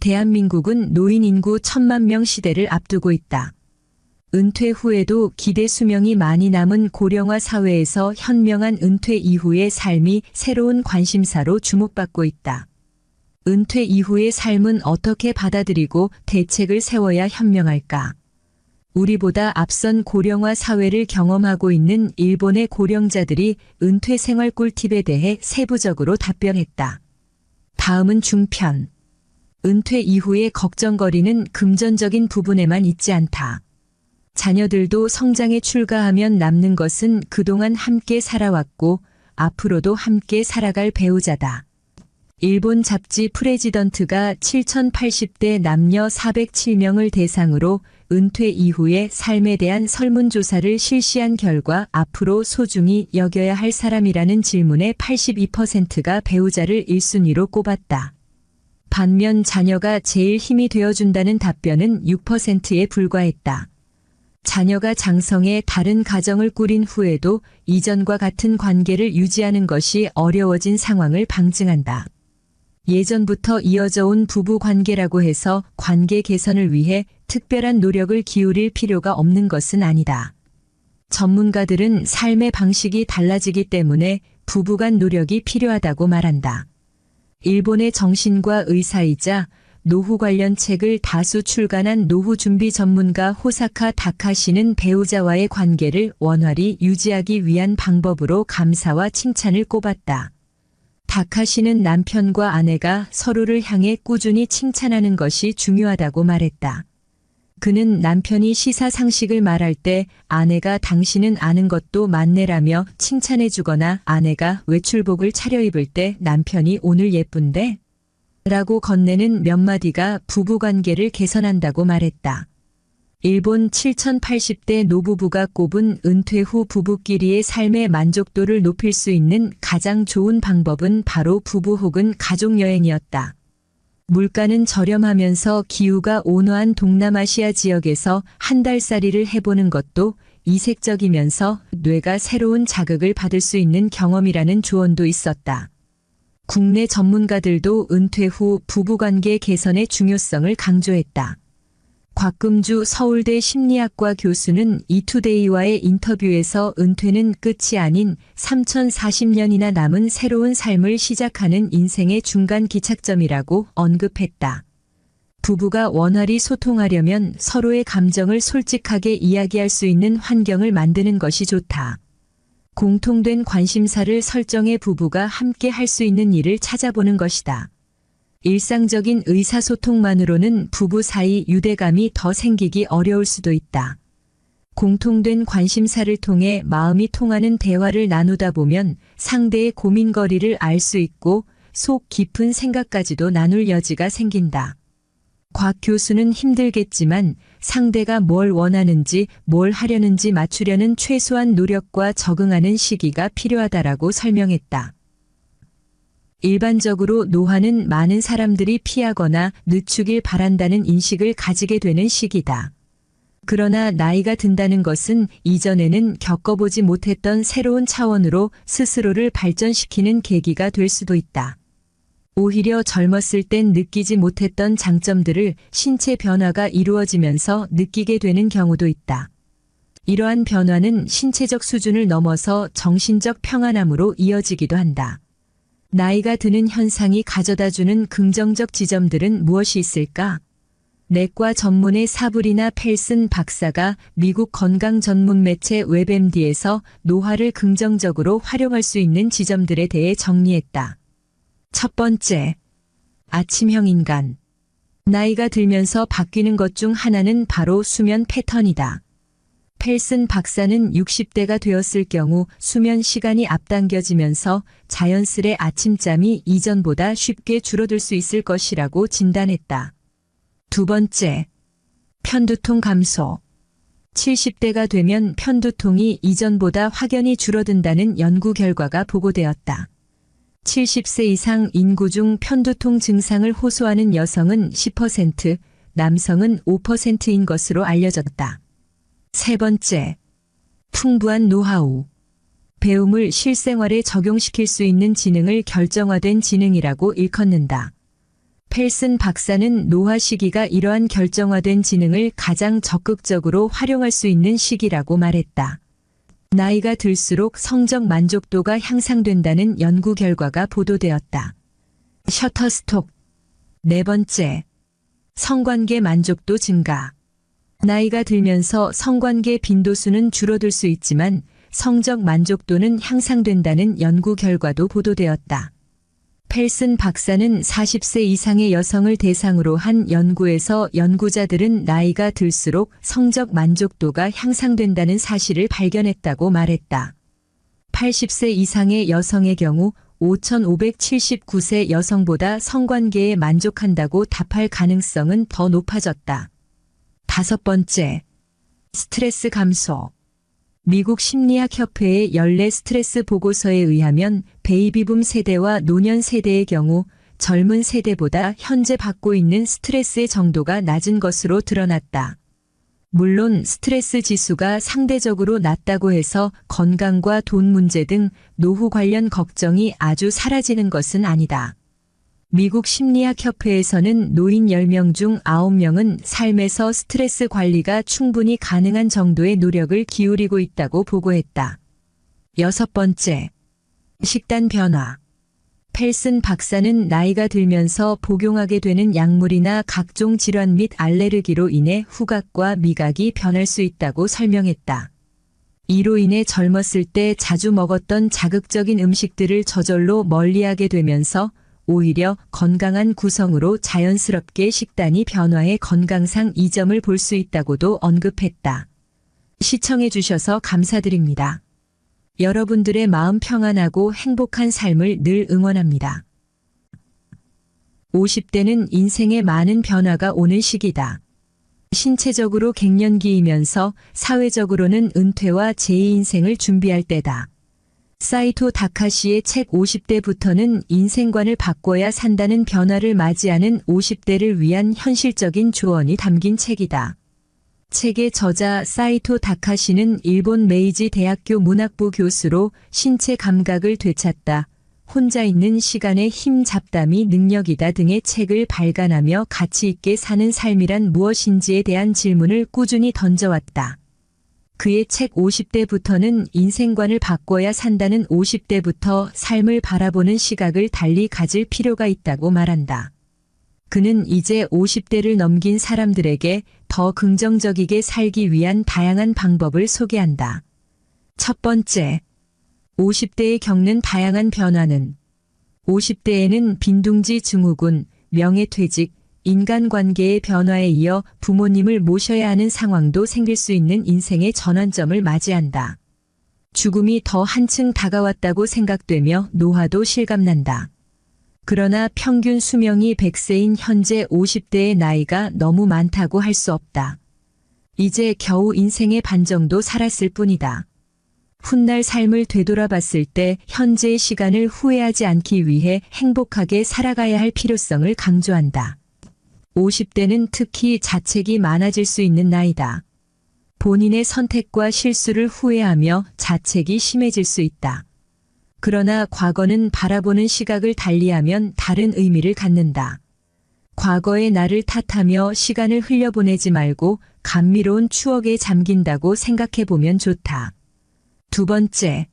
대한민국은 노인 인구 1,000만 명 시대를 앞두고 있다. 은퇴 후에도 기대 수명이 많이 남은 고령화 사회에서 현명한 은퇴 이후의 삶이 새로운 관심사로 주목받고 있다. 은퇴 이후의 삶은 어떻게 받아들이고 대책을 세워야 현명할까? 우리보다 앞선 고령화 사회를 경험하고 있는 일본의 고령자들이 은퇴 생활 꿀팁에 대해 세부적으로 답변했다. 다음은 중편. 은퇴 이후의 걱정거리는 금전적인 부분에만 있지 않다. 자녀들도 성장에 출가하면 남는 것은 그동안 함께 살아왔고 앞으로도 함께 살아갈 배우자다. 일본 잡지 프레지던트가 7,080대 남녀 407명을 대상으로 은퇴 이후의 삶에 대한 설문조사를 실시한 결과 앞으로 소중히 여겨야 할 사람이라는 질문에 82%가 배우자를 1순위로 꼽았다. 반면 자녀가 제일 힘이 되어준다는 답변은 6%에 불과했다. 자녀가 장성해 다른 가정을 꾸린 후에도 이전과 같은 관계를 유지하는 것이 어려워진 상황을 방증한다. 예전부터 이어져 온 부부 관계라고 해서 관계 개선을 위해 특별한 노력을 기울일 필요가 없는 것은 아니다. 전문가들은 삶의 방식이 달라지기 때문에 부부 간 노력이 필요하다고 말한다. 일본의 정신과 의사이자 노후 관련 책을 다수 출간한 노후 준비 전문가 호사카 다카시는 배우자와의 관계를 원활히 유지하기 위한 방법으로 감사와 칭찬을 꼽았다. 다카시는 남편과 아내가 서로를 향해 꾸준히 칭찬하는 것이 중요하다고 말했다. 그는 남편이 시사상식을 말할 때 아내가 당신은 아는 것도 많네라며 칭찬해주거나 아내가 외출복을 차려입을 때 남편이 오늘 예쁜데? 라고 건네는 몇 마디가 부부관계를 개선한다고 말했다. 일본 7,080대 노부부가 꼽은 은퇴 후 부부끼리의 삶의 만족도를 높일 수 있는 가장 좋은 방법은 바로 부부 혹은 가족여행이었다. 물가는 저렴하면서 기후가 온화한 동남아시아 지역에서 한 달살이를 해보는 것도 이색적이면서 뇌가 새로운 자극을 받을 수 있는 경험이라는 조언도 있었다. 국내 전문가들도 은퇴 후 부부관계 개선의 중요성을 강조했다. 곽금주 서울대 심리학과 교수는 이투데이와의 인터뷰에서 은퇴는 끝이 아닌 3040년이나 남은 새로운 삶을 시작하는 인생의 중간 기착점이라고 언급했다. 부부가 원활히 소통하려면 서로의 감정을 솔직하게 이야기할 수 있는 환경을 만드는 것이 좋다. 공통된 관심사를 설정해 부부가 함께 할 수 있는 일을 찾아보는 것이다. 일상적인 의사소통만으로는 부부 사이 유대감이 더 생기기 어려울 수도 있다. 공통된 관심사를 통해 마음이 통하는 대화를 나누다 보면 상대의 고민거리를 알 수 있고 속 깊은 생각까지도 나눌 여지가 생긴다. 곽 교수는 힘들겠지만 상대가 뭘 원하는지 뭘 하려는지 맞추려는 최소한 노력과 적응하는 시기가 필요하다라고 설명했다. 일반적으로 노화는 많은 사람들이 피하거나 늦추길 바란다는 인식을 가지게 되는 시기다. 그러나 나이가 든다는 것은 이전에는 겪어보지 못했던 새로운 차원으로 스스로를 발전시키는 계기가 될 수도 있다. 오히려 젊었을 땐 느끼지 못했던 장점들을 신체 변화가 이루어지면서 느끼게 되는 경우도 있다. 이러한 변화는 신체적 수준을 넘어서 정신적 평안함으로 이어지기도 한다. 나이가 드는 현상이 가져다주는 긍정적 지점들은 무엇이 있을까? 내과 전문의 사브리나 펠슨 박사가 미국 건강 전문 매체 웹MD에서 노화를 긍정적으로 활용할 수 있는 지점들에 대해 정리했다. 첫 번째, 아침형 인간. 나이가 들면서 바뀌는 것 중 하나는 바로 수면 패턴이다. 펠슨 박사는 60대가 되었을 경우 수면 시간이 앞당겨지면서 자연스레 아침잠이 이전보다 쉽게 줄어들 수 있을 것이라고 진단했다. 두 번째, 편두통 감소. 70대가 되면 편두통이 이전보다 확연히 줄어든다는 연구 결과가 보고되었다. 70세 이상 인구 중 편두통 증상을 호소하는 여성은 10%, 남성은 5%인 것으로 알려졌다. 세 번째, 풍부한 노하우. 배움을 실생활에 적용시킬 수 있는 지능을 결정화된 지능이라고 일컫는다. 펠슨 박사는 노화 시기가 이러한 결정화된 지능을 가장 적극적으로 활용할 수 있는 시기라고 말했다. 나이가 들수록 성적 만족도가 향상된다는 연구 결과가 보도되었다. 셔터스톡. 네 번째. 성관계 만족도 증가. 나이가 들면서 성관계 빈도수는 줄어들 수 있지만 성적 만족도는 향상된다는 연구 결과도 보도되었다. 펠슨 박사는 40세 이상의 여성을 대상으로 한 연구에서 연구자들은 나이가 들수록 성적 만족도가 향상된다는 사실을 발견했다고 말했다. 80세 이상의 여성의 경우 5,579세 여성보다 성관계에 만족한다고 답할 가능성은 더 높아졌다. 다섯 번째. 스트레스 감소. 미국 심리학협회의 연례 스트레스 보고서에 의하면 베이비붐 세대와 노년 세대의 경우 젊은 세대보다 현재 받고 있는 스트레스의 정도가 낮은 것으로 드러났다. 물론 스트레스 지수가 상대적으로 낮다고 해서 건강과 돈 문제 등 노후 관련 걱정이 아주 사라지는 것은 아니다. 미국 심리학협회에서는 노인 10명 중 9명은 삶에서 스트레스 관리가 충분히 가능한 정도의 노력을 기울이고 있다고 보고했다. 여섯 번째. 식단 변화. 펠슨 박사는 나이가 들면서 복용하게 되는 약물이나 각종 질환 및 알레르기로 인해 후각과 미각이 변할 수 있다고 설명했다. 이로 인해 젊었을 때 자주 먹었던 자극적인 음식들을 저절로 멀리하게 되면서 오히려 건강한 구성으로 자연스럽게 식단이 변화해 건강상 이점을 볼 수 있다고도 언급했다. 시청해 주셔서 감사드립니다. 여러분들의 마음 평안하고 행복한 삶을 늘 응원합니다. 50대는 인생에 많은 변화가 오는 시기다. 신체적으로 갱년기이면서 사회적으로는 은퇴와 제2인생을 준비할 때다. 사이토 다카시의 책 50대부터는 인생관을 바꿔야 산다는 변화를 맞이하는 50대를 위한 현실적인 조언이 담긴 책이다. 책의 저자 사이토 다카시는 일본 메이지 대학교 문학부 교수로 신체 감각을 되찾다, 혼자 있는 시간의 힘 잡담이 능력이다 등의 책을 발간하며 가치 있게 사는 삶이란 무엇인지에 대한 질문을 꾸준히 던져왔다. 그의 책 50대부터는 인생관을 바꿔야 산다는 50대부터 삶을 바라보는 시각을 달리 가질 필요가 있다고 말한다. 그는 이제 50대를 넘긴 사람들에게 더 긍정적이게 살기 위한 다양한 방법을 소개한다. 첫 번째. 50대에 겪는 다양한 변화는 50대에는 빈둥지 증후군, 명예퇴직, 인간관계의 변화에 이어 부모님을 모셔야 하는 상황도 생길 수 있는 인생의 전환점을 맞이한다. 죽음이 더 한층 다가왔다고 생각되며 노화도 실감난다. 그러나 평균 수명이 100세인 현재 50대의 나이가 너무 많다고 할 수 없다. 이제 겨우 인생의 반 정도 살았을 뿐이다. 훗날 삶을 되돌아봤을 때 현재의 시간을 후회하지 않기 위해 행복하게 살아가야 할 필요성을 강조한다. 50대는 특히 자책이 많아질 수 있는 나이다. 본인의 선택과 실수를 후회하며 자책이 심해질 수 있다. 그러나 과거는 바라보는 시각을 달리하면 다른 의미를 갖는다. 과거의 나를 탓하며 시간을 흘려보내지 말고 감미로운 추억에 잠긴다고 생각해보면 좋다. 두 번째.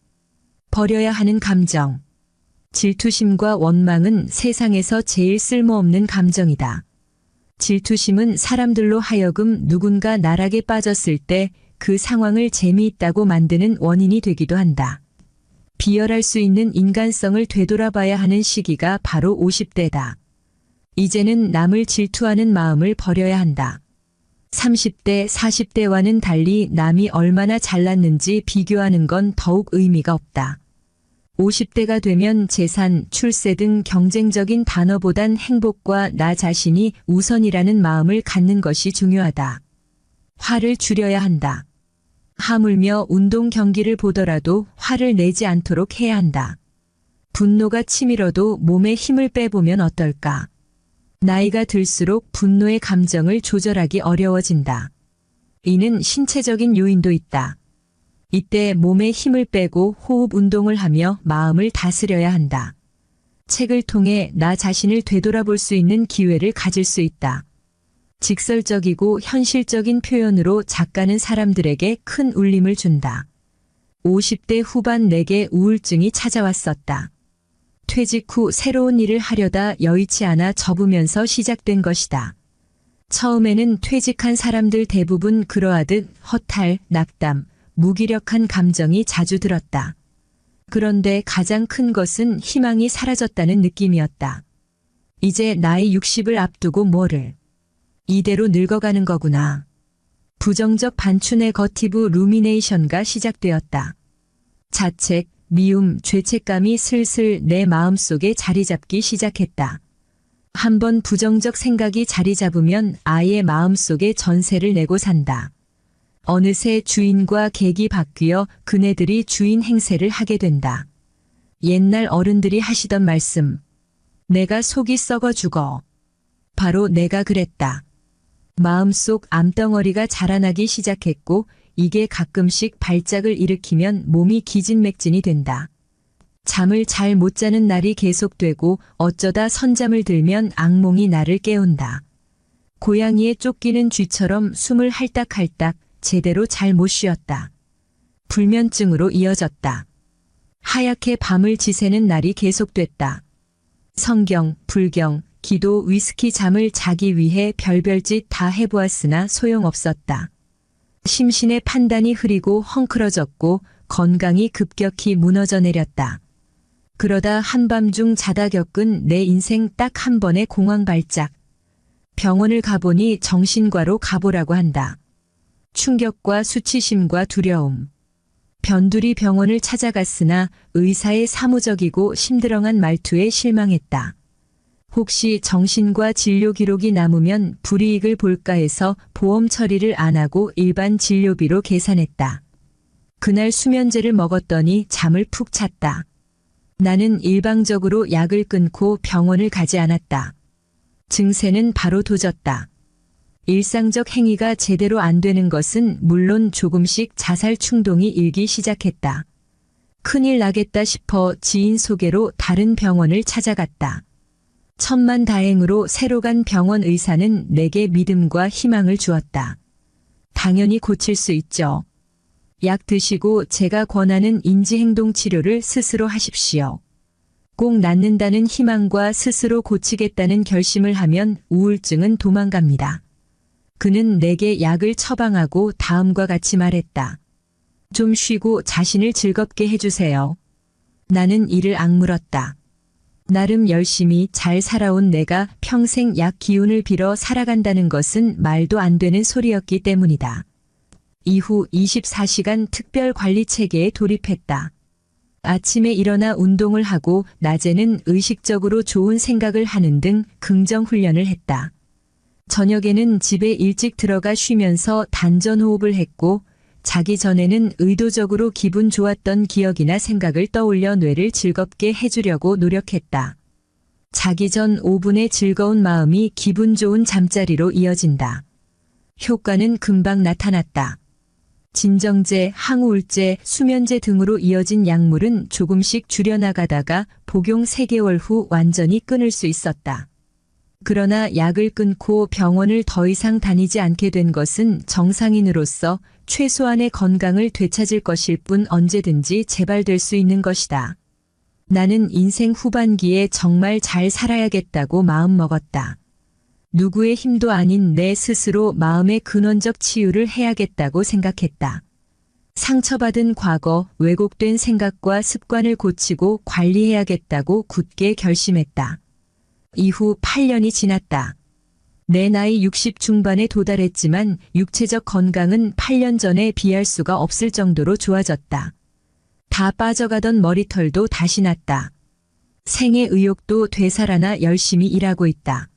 버려야 하는 감정. 질투심과 원망은 세상에서 제일 쓸모없는 감정이다. 질투심은 사람들로 하여금 누군가 나락에 빠졌을 때 그 상황을 재미있다고 만드는 원인이 되기도 한다. 비열할 수 있는 인간성을 되돌아봐야 하는 시기가 바로 50대다. 이제는 남을 질투하는 마음을 버려야 한다. 30대, 40대와는 달리 남이 얼마나 잘났는지 비교하는 건 더욱 의미가 없다. 50대가 되면 재산, 출세 등 경쟁적인 단어보단 행복과 나 자신이 우선이라는 마음을 갖는 것이 중요하다. 화를 줄여야 한다. 하물며 운동 경기를 보더라도 화를 내지 않도록 해야 한다. 분노가 치밀어도 몸에 힘을 빼보면 어떨까? 나이가 들수록 분노의 감정을 조절하기 어려워진다. 이는 신체적인 요인도 있다. 이때 몸에 힘을 빼고 호흡 운동을 하며 마음을 다스려야 한다. 책을 통해 나 자신을 되돌아볼 수 있는 기회를 가질 수 있다. 직설적이고 현실적인 표현으로 작가는 사람들에게 큰 울림을 준다. 50대 후반 내게 우울증이 찾아왔었다. 퇴직 후 새로운 일을 하려다 여의치 않아 접으면서 시작된 것이다. 처음에는 퇴직한 사람들 대부분 그러하듯 허탈, 낙담, 무기력한 감정이 자주 들었다. 그런데 가장 큰 것은 희망이 사라졌다는 느낌이었다. 이제 나이 60을 앞두고 뭐를. 이대로 늙어가는 거구나. 부정적 반추 네거티브 루미네이션가 시작되었다. 자책, 미움, 죄책감이 슬슬 내 마음속에 자리 잡기 시작했다. 한번 부정적 생각이 자리 잡으면 아예 마음속에 전세를 내고 산다. 어느새 주인과 객이 바뀌어 그네들이 주인 행세를 하게 된다. 옛날 어른들이 하시던 말씀. 내가 속이 썩어 죽어. 바로 내가 그랬다. 마음속 암덩어리가 자라나기 시작했고 이게 가끔씩 발작을 일으키면 몸이 기진맥진이 된다. 잠을 잘 못 자는 날이 계속되고 어쩌다 선잠을 들면 악몽이 나를 깨운다. 고양이에 쫓기는 쥐처럼 숨을 할딱할딱 제대로 잘 못 쉬었다. 불면증으로 이어졌다. 하얗게 밤을 지새는 날이 계속됐다. 성경, 불경, 기도, 위스키, 잠을 자기 위해 별별 짓 다 해보았으나 소용없었다. 심신의 판단이 흐리고 헝클어졌고 건강이 급격히 무너져 내렸다. 그러다 한밤중 자다 겪은 내 인생 딱 한 번의 공황 발작. 병원을 가보니 정신과로 가보라고 한다. 충격과 수치심과 두려움. 변두리 병원을 찾아갔으나 의사의 사무적이고 심드렁한 말투에 실망했다. 혹시 정신과 진료 기록이 남으면 불이익을 볼까 해서 보험 처리를 안 하고 일반 진료비로 계산했다. 그날 수면제를 먹었더니 잠을 푹 잤다. 나는 일방적으로 약을 끊고 병원을 가지 않았다. 증세는 바로 도졌다. 일상적 행위가 제대로 안 되는 것은 물론 조금씩 자살 충동이 일기 시작했다. 큰일 나겠다 싶어 지인 소개로 다른 병원을 찾아갔다. 천만다행으로 새로 간 병원 의사는 내게 믿음과 희망을 주었다. 당연히 고칠 수 있죠. 약 드시고 제가 권하는 인지행동 치료를 스스로 하십시오. 꼭 낫는다는 희망과 스스로 고치겠다는 결심을 하면 우울증은 도망갑니다. 그는 내게 약을 처방하고 다음과 같이 말했다. 좀 쉬고 자신을 즐겁게 해주세요. 나는 이를 악물었다. 나름 열심히 잘 살아온 내가 평생 약 기운을 빌어 살아간다는 것은 말도 안 되는 소리였기 때문이다. 이후 24시간 특별 관리 체계에 돌입했다. 아침에 일어나 운동을 하고 낮에는 의식적으로 좋은 생각을 하는 등 긍정 훈련을 했다. 저녁에는 집에 일찍 들어가 쉬면서 단전호흡을 했고 자기 전에는 의도적으로 기분 좋았던 기억이나 생각을 떠올려 뇌를 즐겁게 해주려고 노력했다. 자기 전 5분의 즐거운 마음이 기분 좋은 잠자리로 이어진다. 효과는 금방 나타났다. 진정제, 항우울제, 수면제 등으로 이어진 약물은 조금씩 줄여나가다가 복용 3개월 후 완전히 끊을 수 있었다. 그러나 약을 끊고 병원을 더 이상 다니지 않게 된 것은 정상인으로서 최소한의 건강을 되찾을 것일 뿐 언제든지 재발될 수 있는 것이다. 나는 인생 후반기에 정말 잘 살아야겠다고 마음먹었다. 누구의 힘도 아닌 내 스스로 마음의 근원적 치유를 해야겠다고 생각했다. 상처받은 과거, 왜곡된 생각과 습관을 고치고 관리해야겠다고 굳게 결심했다. 이후 8년이 지났다. 내 나이 60 중반에 도달했지만 육체적 건강은 8년 전에 비할 수가 없을 정도로 좋아졌다. 다 빠져가던 머리털도 다시 났다. 생애 의욕도 되살아나 열심히 일하고 있다.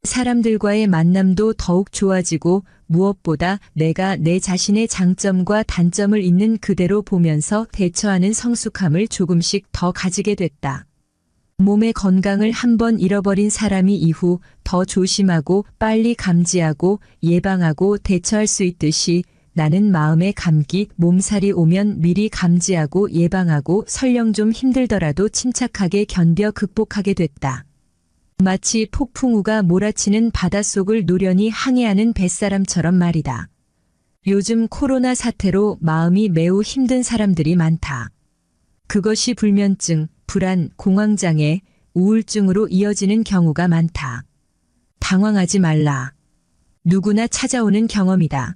사람들과의 만남도 더욱 좋아지고 무엇보다 내가 내 자신의 장점과 단점을 있는 그대로 보면서 대처하는 성숙함을 조금씩 더 가지게 됐다. 몸의 건강을 한번 잃어버린 사람이 이후 더 조심하고 빨리 감지하고 예방하고 대처할 수 있듯이 나는 마음의 감기, 몸살이 오면 미리 감지하고 예방하고 설령 좀 힘들더라도 침착하게 견뎌 극복하게 됐다. 마치 폭풍우가 몰아치는 바닷속을 노련히 항해하는 뱃사람처럼 말이다. 요즘 코로나 사태로 마음이 매우 힘든 사람들이 많다. 그것이 불면증, 불안, 공황장애, 우울증으로 이어지는 경우가 많다. 당황하지 말라. 누구나 찾아오는 경험이다.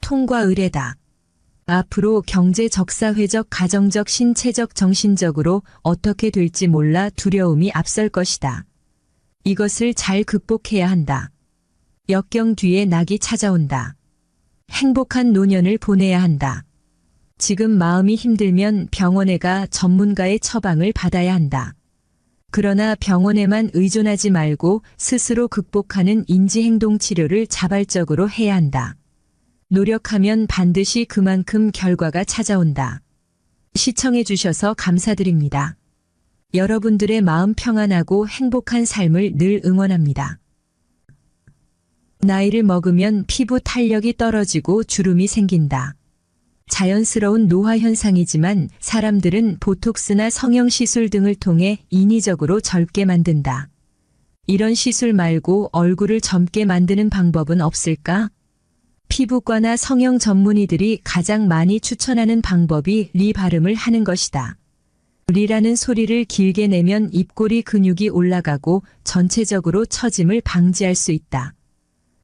통과 의례다. 앞으로 경제적, 사회적, 가정적, 신체적, 정신적으로 어떻게 될지 몰라 두려움이 앞설 것이다. 이것을 잘 극복해야 한다. 역경 뒤에 낙이 찾아온다. 행복한 노년을 보내야 한다. 지금 마음이 힘들면 병원에 가 전문가의 처방을 받아야 한다. 그러나 병원에만 의존하지 말고 스스로 극복하는 인지행동 치료를 자발적으로 해야 한다. 노력하면 반드시 그만큼 결과가 찾아온다. 시청해 주셔서 감사드립니다. 여러분들의 마음 평안하고 행복한 삶을 늘 응원합니다. 나이를 먹으면 피부 탄력이 떨어지고 주름이 생긴다. 자연스러운 노화 현상이지만 사람들은 보톡스나 성형시술 등을 통해 인위적으로 젊게 만든다. 이런 시술 말고 얼굴을 젊게 만드는 방법은 없을까? 피부과나 성형 전문의들이 가장 많이 추천하는 방법이 리 발음을 하는 것이다. 리라는 소리를 길게 내면 입꼬리 근육이 올라가고 전체적으로 처짐을 방지할 수 있다.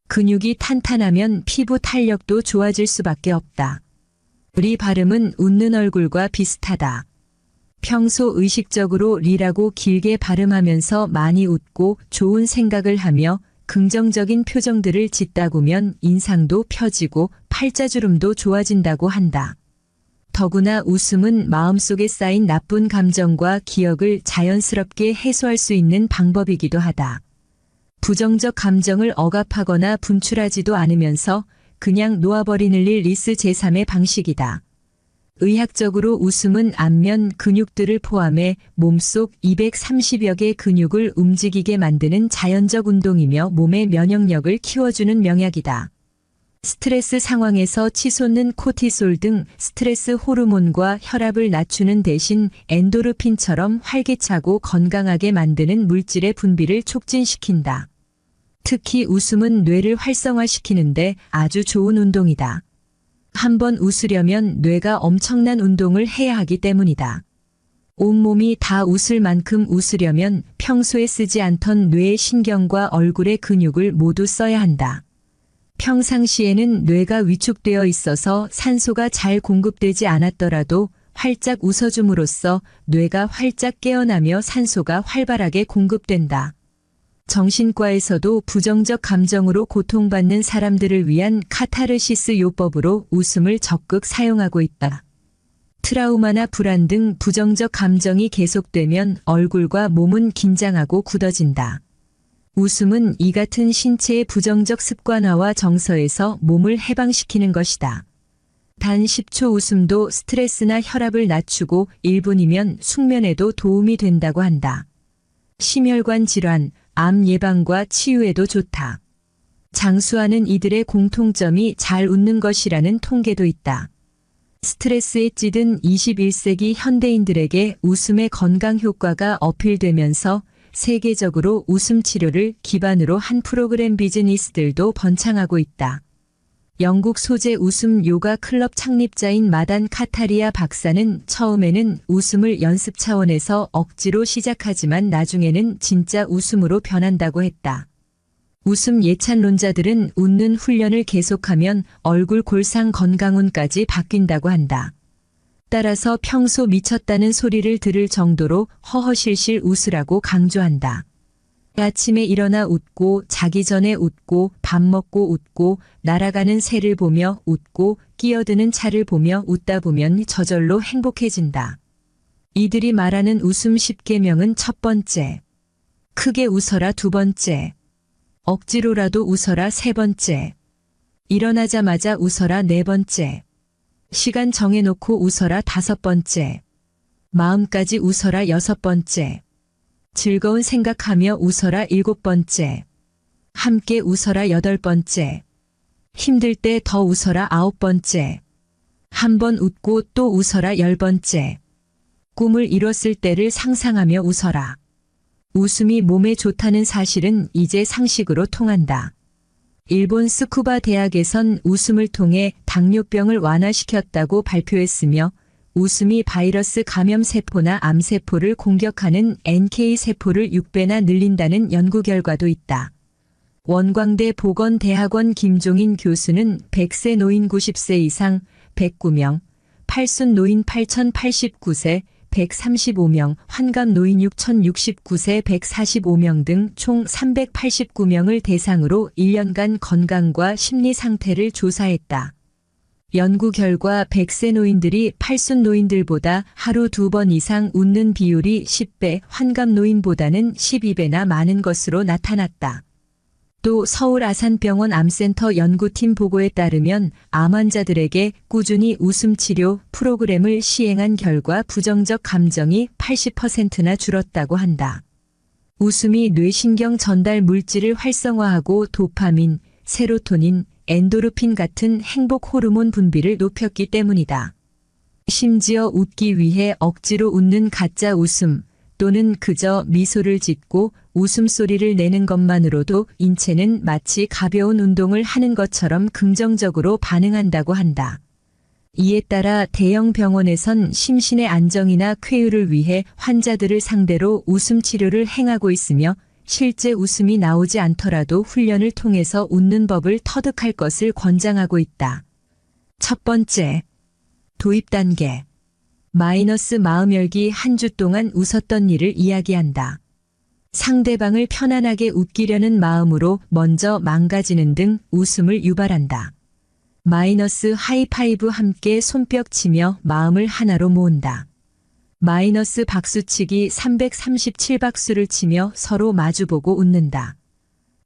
근육이 탄탄하면 피부 탄력도 좋아질 수밖에 없다. 리 발음은 웃는 얼굴과 비슷하다. 평소 의식적으로 리라고 길게 발음하면서 많이 웃고 좋은 생각을 하며 긍정적인 표정들을 짓다 보면 인상도 펴지고 팔자주름도 좋아진다고 한다. 더구나 웃음은 마음속에 쌓인 나쁜 감정과 기억을 자연스럽게 해소할 수 있는 방법이기도 하다. 부정적 감정을 억압하거나 분출하지도 않으면서 그냥 놓아버리는 일 리스 제3의 방식이다. 의학적으로 웃음은 안면 근육들을 포함해 몸속 230여 개 근육을 움직이게 만드는 자연적 운동이며 몸의 면역력을 키워주는 명약이다. 스트레스 상황에서 치솟는 코티솔 등 스트레스 호르몬과 혈압을 낮추는 대신 엔도르핀처럼 활기차고 건강하게 만드는 물질의 분비를 촉진시킨다. 특히 웃음은 뇌를 활성화시키는데 아주 좋은 운동이다. 한번 웃으려면 뇌가 엄청난 운동을 해야 하기 때문이다. 온몸이 다 웃을 만큼 웃으려면 평소에 쓰지 않던 뇌의 신경과 얼굴의 근육을 모두 써야 한다. 평상시에는 뇌가 위축되어 있어서 산소가 잘 공급되지 않았더라도 활짝 웃어줌으로써 뇌가 활짝 깨어나며 산소가 활발하게 공급된다. 정신과에서도 부정적 감정으로 고통받는 사람들을 위한 카타르시스 요법으로 웃음을 적극 사용하고 있다. 트라우마나 불안 등 부정적 감정이 계속되면 얼굴과 몸은 긴장하고 굳어진다. 웃음은 이 같은 신체의 부정적 습관화와 정서에서 몸을 해방시키는 것이다. 단 10초 웃음도 스트레스나 혈압을 낮추고 1분이면 숙면에도 도움이 된다고 한다. 심혈관 질환, 암 예방과 치유에도 좋다. 장수하는 이들의 공통점이 잘 웃는 것이라는 통계도 있다. 스트레스에 찌든 21세기 현대인들에게 웃음의 건강 효과가 어필되면서 세계적으로 웃음 치료를 기반으로 한 프로그램 비즈니스들도 번창하고 있다. 영국 소재 웃음 요가 클럽 창립자인 마단 카타리아 박사는 처음에는 웃음을 연습 차원에서 억지로 시작하지만 나중에는 진짜 웃음으로 변한다고 했다. 웃음 예찬론자들은 웃는 훈련을 계속하면 얼굴 골상 건강운까지 바뀐다고 한다. 따라서 평소 미쳤다는 소리를 들을 정도로 허허실실 웃으라고 강조한다. 아침에 일어나 웃고 자기 전에 웃고 밥 먹고 웃고 날아가는 새를 보며 웃고 끼어드는 차를 보며 웃다 보면 저절로 행복해진다. 이들이 말하는 웃음 10계명은 첫 번째. 크게 웃어라 두 번째. 억지로라도 웃어라 세 번째. 일어나자마자 웃어라 네 번째. 시간 정해놓고 웃어라 다섯 번째. 마음까지 웃어라 여섯 번째. 즐거운 생각하며 웃어라 일곱 번째. 함께 웃어라 여덟 번째. 힘들 때 더 웃어라 9번째. 한 번 웃고 또 웃어라 10번째. 꿈을 이뤘을 때를 상상하며 웃어라. 웃음이 몸에 좋다는 사실은 이제 상식으로 통한다. 일본 스쿠바 대학에선 웃음을 통해 당뇨병을 완화시켰다고 발표했으며 웃음이 바이러스 감염세포나 암세포를 공격하는 NK세포를 6배나 늘린다는 연구 결과도 있다. 원광대 보건대학원 김종인 교수는 100세 노인 90세 이상 109명, 팔순 노인 8089세 135명, 환갑 노인 6069세 145명 등 총 389명을 대상으로 1년간 건강과 심리 상태를 조사했다. 연구 결과 100세 노인들이 팔순 노인들보다 하루 2번 이상 웃는 비율이 10배, 환갑 노인보다는 12배나 많은 것으로 나타났다. 또 서울 아산병원 암센터 연구팀 보고에 따르면 암 환자들에게 꾸준히 웃음 치료 프로그램을 시행한 결과 부정적 감정이 80%나 줄었다고 한다. 웃음이 뇌신경 전달 물질을 활성화하고 도파민, 세로토닌, 엔도르핀 같은 행복 호르몬 분비를 높였기 때문이다. 심지어 웃기 위해 억지로 웃는 가짜 웃음 또는 그저 미소를 짓고 웃음소리를 내는 것만으로도 인체는 마치 가벼운 운동을 하는 것처럼 긍정적으로 반응한다고 한다. 이에 따라 대형 병원에선 심신의 안정이나 쾌유를 위해 환자들을 상대로 웃음 치료를 행하고 있으며 실제 웃음이 나오지 않더라도 훈련을 통해서 웃는 법을 터득할 것을 권장하고 있다. 첫 번째, 도입 단계. 마이너스 마음열기 한 주 동안 웃었던 일을 이야기한다. 상대방을 편안하게 웃기려는 마음으로 먼저 망가지는 등 웃음을 유발한다. 마이너스 하이파이브 함께 손뼉 치며 마음을 하나로 모은다. 마이너스 박수치기 337박수를 치며 서로 마주보고 웃는다.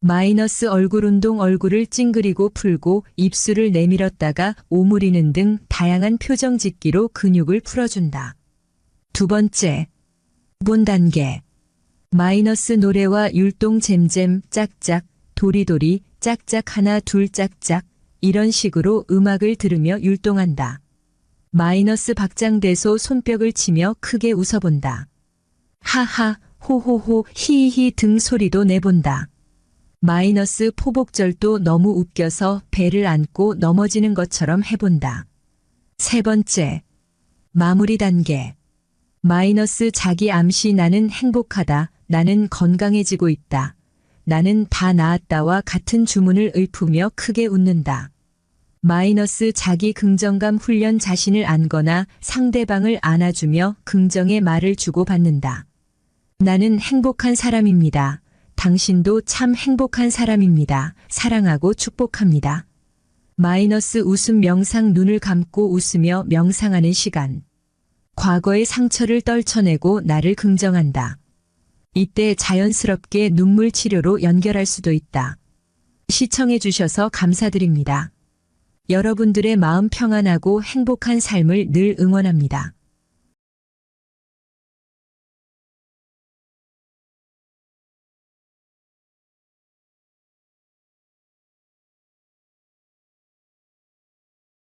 마이너스 얼굴 운동 얼굴을 찡그리고 풀고 입술을 내밀었다가 오므리는 등 다양한 표정 짓기로 근육을 풀어준다. 두 번째, 본 단계. 마이너스 노래와 율동 잼잼 짝짝 도리도리 짝짝 하나 둘 짝짝 이런 식으로 음악을 들으며 율동한다. 마이너스 박장대소 손뼉을 치며 크게 웃어본다. 하하, 호호호, 히히히 등 소리도 내본다. 마이너스 포복절도 너무 웃겨서 배를 안고 넘어지는 것처럼 해본다. 세 번째, 마무리 단계. 마이너스 자기 암시 나는 행복하다, 나는 건강해지고 있다, 나는 다 나았다와 같은 주문을 읊으며 크게 웃는다. 마이너스 자기 긍정감 훈련 자신을 안거나 상대방을 안아주며 긍정의 말을 주고받는다. 나는 행복한 사람입니다. 당신도 참 행복한 사람입니다. 사랑하고 축복합니다. 마이너스 웃음 명상 눈을 감고 웃으며 명상하는 시간. 과거의 상처를 떨쳐내고 나를 긍정한다. 이때 자연스럽게 눈물 치료로 연결할 수도 있다. 시청해 주셔서 감사드립니다. 여러분들의 마음 평안하고 행복한 삶을 늘 응원합니다.